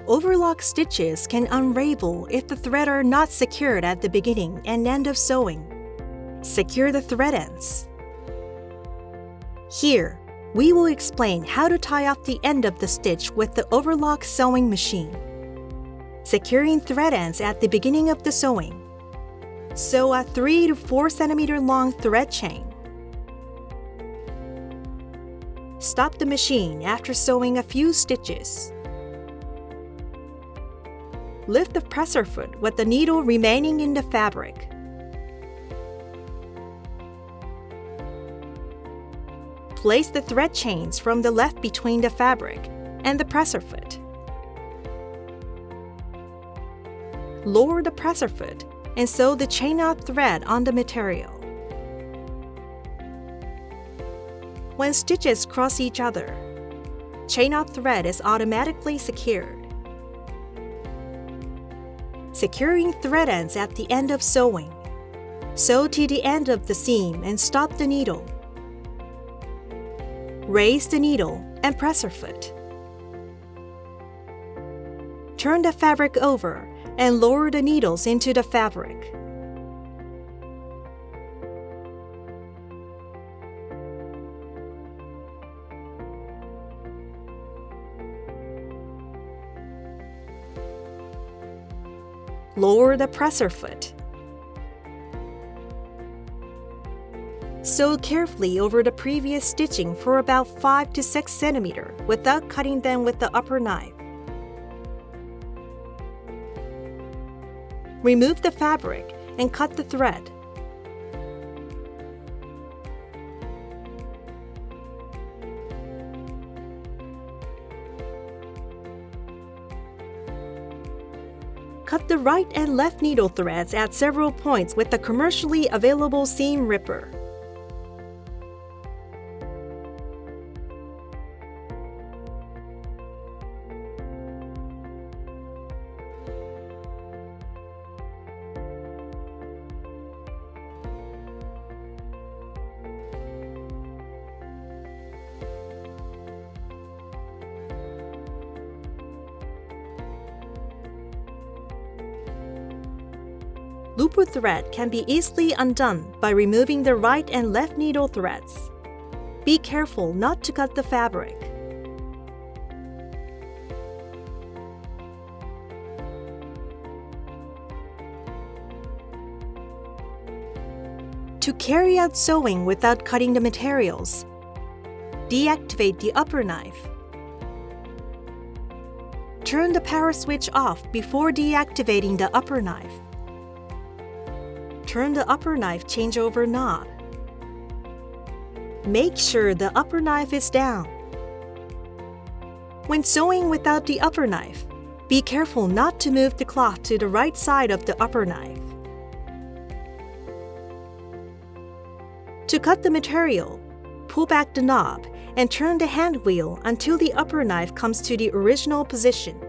Overlock stitches can unravel if the threads are not secured at the beginning and end of sewing. Secure the thread ends. Here, we will explain how to tie off the end of the stitch with the overlock sewing machine. Securing thread ends at the beginning of the sewing. Sew a 3 to 4 cm long thread chain. Stop the machine after sewing a few stitches. Lift the presser foot with the needle remaining in the fabric. Place the thread chains from the left between the fabric and the presser foot. Lower the presser foot and sew the chain-out thread on the material. When stitches cross each other, chain-out thread is automatically secured. Securing thread ends at the end of sewing. Sew to the end of the seam and stop the needle. Raise the needle and presser foot. Turn the fabric over and lower the needles into the fabric. Lower the presser foot. Sew carefully over the previous stitching for about 5 to 6 cm without cutting them with the upper knife. Remove the fabric and cut the thread. Cut the right and left needle threads at several points with the commercially available seam ripper. Looper thread can be easily undone by removing the right and left needle threads. Be careful not to cut the fabric. To carry out sewing without cutting the materials, deactivate the upper knife. Turn the power switch off before deactivating the upper knife. Turn the upper knife changeover knob. Make sure the upper knife is down. When sewing without the upper knife, be careful not to move the cloth to the right side of the upper knife. To cut the material, pull back the knob and turn the hand wheel until the upper knife comes to the original position.